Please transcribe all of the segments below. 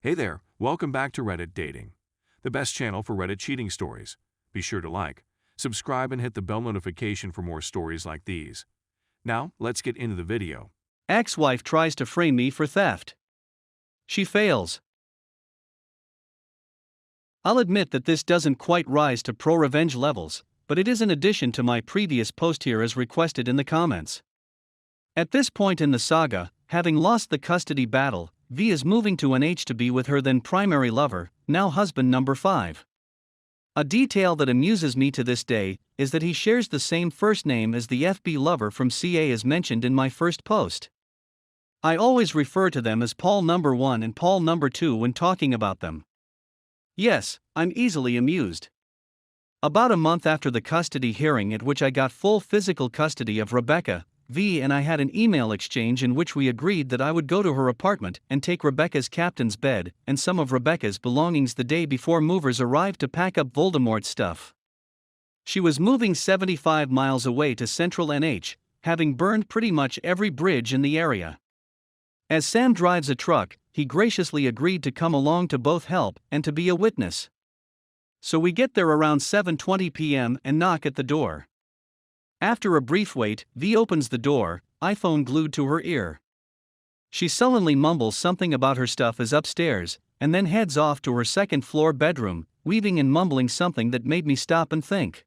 Hey there, welcome back to Reddit Dating, the best channel for Reddit cheating stories. Be sure to like, subscribe, and hit the bell notification for more stories like these. Now, let's get into the video. Ex-wife tries to frame me for theft. She fails. I'll admit that this doesn't quite rise to pro-revenge levels, but it is in addition to my previous post here as requested in the comments. At this point in the saga, having lost the custody battle, V is moving to NH to be with her then primary lover, now husband number 5. A detail that amuses me to this day is that he shares the same first name as the FB lover from CA as mentioned in my first post. I always refer to them as Paul number 1 and Paul number 2 when talking about them. Yes, I'm easily amused. About a month after the custody hearing at which I got full physical custody of Rebecca, V and I had an email exchange in which we agreed that I would go to her apartment and take Rebecca's captain's bed and some of Rebecca's belongings the day before movers arrived to pack up Voldemort's stuff. She was moving 75 miles away to central NH, having burned pretty much every bridge in the area. As Sam drives a truck, he graciously agreed to come along to both help and to be a witness. So we get there around 7:20 p.m. and knock at the door. After a brief wait, V opens the door, iPhone glued to her ear. She sullenly mumbles something about her stuff is upstairs, and then heads off to her second-floor bedroom, weaving and mumbling something that made me stop and think.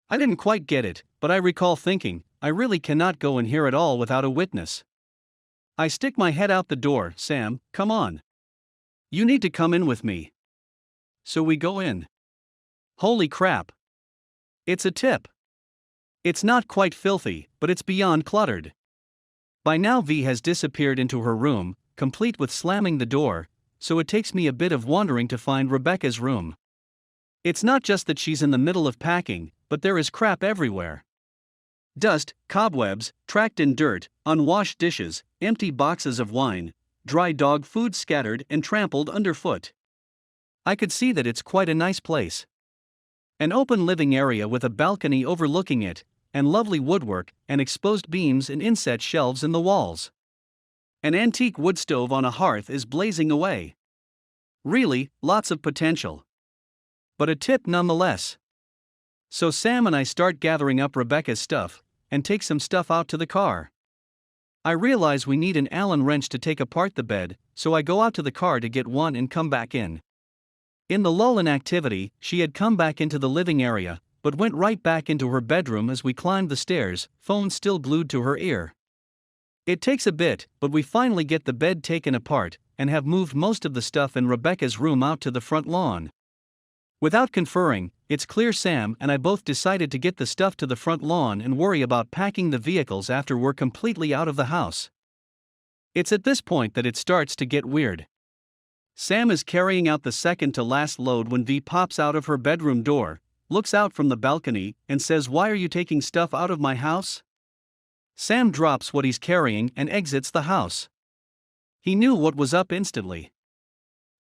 I didn't quite get it, but I recall thinking, I really cannot go in here at all without a witness. I stick my head out the door. Sam, come on. You need to come in with me. So we go in. Holy crap. It's a tip. It's not quite filthy, but it's beyond cluttered. By now V has disappeared into her room, complete with slamming the door, so it takes me a bit of wandering to find Rebecca's room. It's not just that she's in the middle of packing, but there is crap everywhere. Dust, cobwebs, tracked-in dirt, unwashed dishes, empty boxes of wine, dry dog food scattered and trampled underfoot. I could see that it's quite a nice place. An open living area with a balcony overlooking it, and lovely woodwork and exposed beams and inset shelves in the walls. An antique wood stove on a hearth is blazing away. Really, lots of potential. But a tip nonetheless. So Sam and I start gathering up Rebecca's stuff, and take some stuff out to the car. I realize we need an Allen wrench to take apart the bed, so I go out to the car to get one and come back in. In the lull in activity, she had come back into the living area, but went right back into her bedroom as we climbed the stairs, phone still glued to her ear. It takes a bit, but we finally get the bed taken apart, and have moved most of the stuff in Rebecca's room out to the front lawn. Without conferring, it's clear Sam and I both decided to get the stuff to the front lawn and worry about packing the vehicles after we're completely out of the house. It's at this point that it starts to get weird. Sam is carrying out the second to last load when V pops out of her bedroom door, looks out from the balcony, and says, "Why are you taking stuff out of my house?" Sam drops what he's carrying and exits the house. He knew what was up instantly.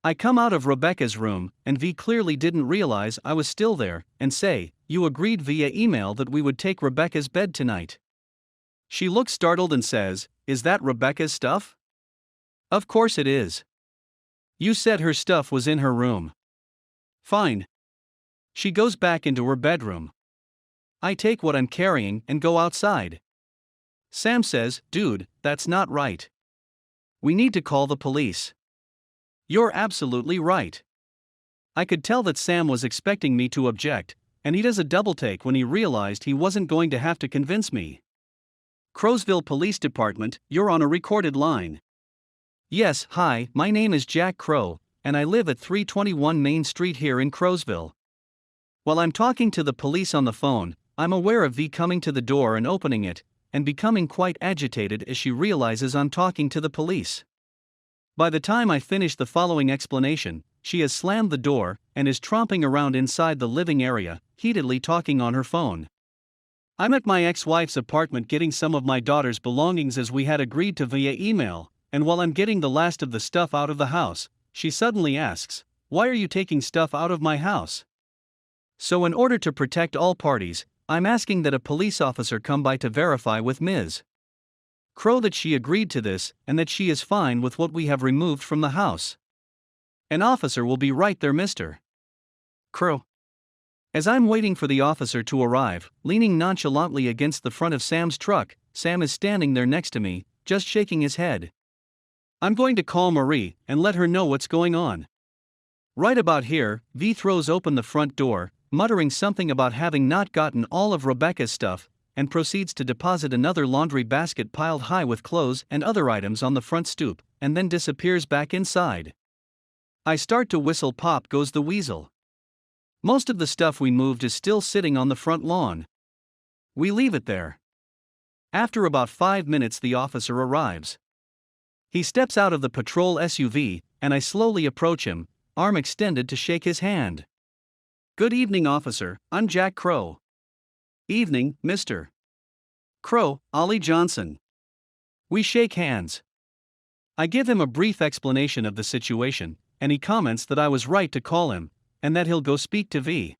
I come out of Rebecca's room, and V clearly didn't realize I was still there, and say, "You agreed via email that we would take Rebecca's bed tonight." She looks startled and says, "Is that Rebecca's stuff?" "Of course it is. You said her stuff was in her room." "Fine." She goes back into her bedroom. I take what I'm carrying and go outside. Sam says, "Dude, that's not right. We need to call the police." "You're absolutely right." I could tell that Sam was expecting me to object, and he does a double take when he realized he wasn't going to have to convince me. "Crowsville Police Department, you're on a recorded line." "Yes, hi, my name is Jack Crow, and I live at 321 Main Street here in Crowsville." While I'm talking to the police on the phone, I'm aware of V coming to the door and opening it, and becoming quite agitated as she realizes I'm talking to the police. By the time I finish the following explanation, she has slammed the door and is tromping around inside the living area, heatedly talking on her phone. I'm at my ex-wife's apartment getting some of my daughter's belongings as we had agreed to via email, and while I'm getting the last of the stuff out of the house, she suddenly asks, "Why are you taking stuff out of my house?" So in order to protect all parties, I'm asking that a police officer come by to verify with Ms. Crow that she agreed to this and that she is fine with what we have removed from the house. An officer will be right there, Mr. Crow. As I'm waiting for the officer to arrive, leaning nonchalantly against the front of Sam's truck, Sam is standing there next to me, just shaking his head. I'm going to call Marie and let her know what's going on. Right about here, V throws open the front door, muttering something about having not gotten all of Rebecca's stuff, and proceeds to deposit another laundry basket piled high with clothes and other items on the front stoop, and then disappears back inside. I start to whistle. Pop goes the weasel. Most of the stuff we moved is still sitting on the front lawn. We leave it there. After about 5 minutes, the officer arrives. He steps out of the patrol SUV, and I slowly approach him, arm extended to shake his hand. Good evening, officer, I'm Jack Crow. Evening, Mr. Crow, Ollie Johnson. We shake hands. I give him a brief explanation of the situation, and he comments that I was right to call him, and that he'll go speak to V.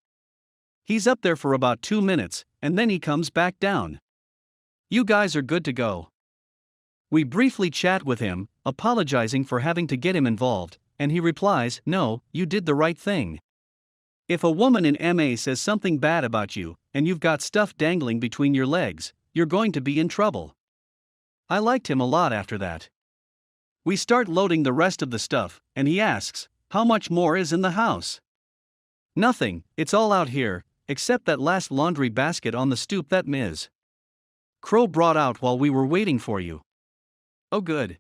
He's up there for about 2 minutes, and then he comes back down. You guys are good to go. We briefly chat with him, apologizing for having to get him involved, and he replies, no, you did the right thing. If a woman in MA says something bad about you, and you've got stuff dangling between your legs, you're going to be in trouble. I liked him a lot after that. We start loading the rest of the stuff, and he asks, how much more is in the house? Nothing, it's all out here, except that last laundry basket on the stoop that Ms. Crow brought out while we were waiting for you. Oh good.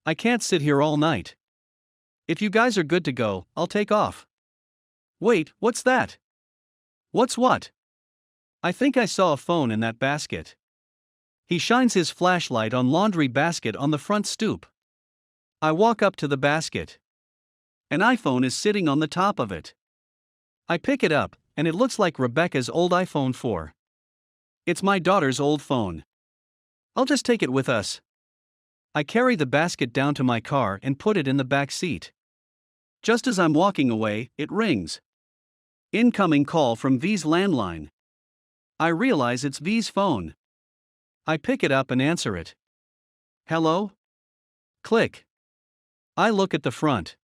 I can't sit here all night. If you guys are good to go, I'll take off. Wait, what's that? What's what? I think I saw a phone in that basket. He shines his flashlight on laundry basket on the front stoop. I walk up to the basket. An iPhone is sitting on the top of it. I pick it up, and it looks like Rebecca's old iPhone 4. It's my daughter's old phone. I'll just take it with us. I carry the basket down to my car and put it in the back seat. Just as I'm walking away, it rings. Incoming call from V's landline. I realize it's V's phone. I pick it up and answer it. Hello? Click. I look at the front.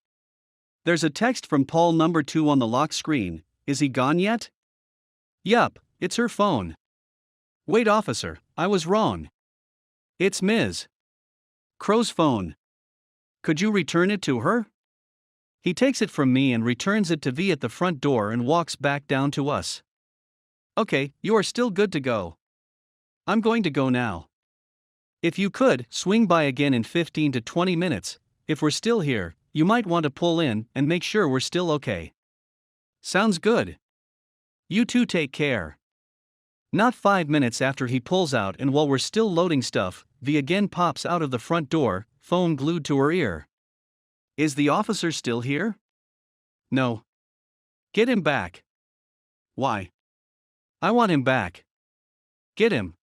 There's a text from Paul number 2 on the lock screen. Is he gone yet? Yup, it's her phone. Wait, officer, I was wrong. It's Ms. Crow's phone. Could you return it to her? He takes it from me and returns it to V at the front door and walks back down to us. Okay, you are still good to go. I'm going to go now. If you could, swing by again in 15 to 20 minutes. If we're still here, you might want to pull in and make sure we're still okay. Sounds good. You two take care. Not 5 minutes after he pulls out, and while we're still loading stuff, V again pops out of the front door, phone glued to her ear. Is the officer still here? No. Get him back. Why? I want him back. Get him.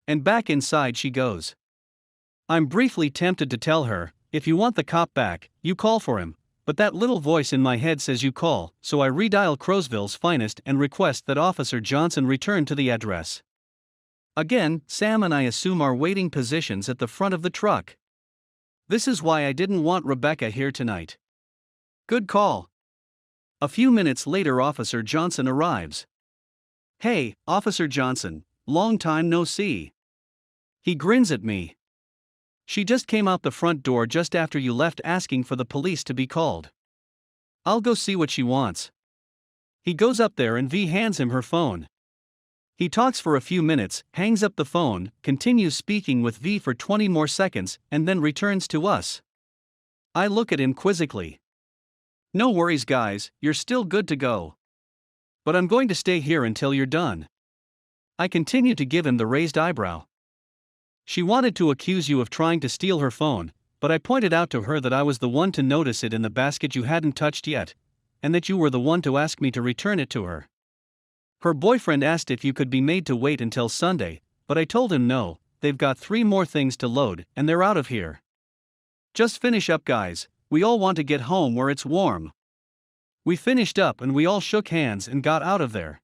And back inside she goes. I'm briefly tempted to tell her, if you want the cop back, you call for him, but that little voice in my head says you call, so I redial Crowsville's finest and request that Officer Johnson return to the address. Again, Sam and I assume our waiting positions at the front of the truck. This is why I didn't want Rebecca here tonight. Good call. A few minutes later, Officer Johnson arrives. Hey, Officer Johnson, long time no see. He grins at me. She just came out the front door just after you left, asking for the police to be called. I'll go see what she wants. He goes up there and V hands him her phone. He talks for a few minutes, hangs up the phone, continues speaking with V for 20 more seconds, and then returns to us. I look at him quizzically. No worries, guys, you're still good to go. But I'm going to stay here until you're done. I continue to give him the raised eyebrow. She wanted to accuse you of trying to steal her phone, but I pointed out to her that I was the one to notice it in the basket you hadn't touched yet, and that you were the one to ask me to return it to her. Her boyfriend asked if you could be made to wait until Sunday, but I told him no, they've got 3 more things to load and they're out of here. Just finish up, guys, we all want to get home where it's warm. We finished up and we all shook hands and got out of there.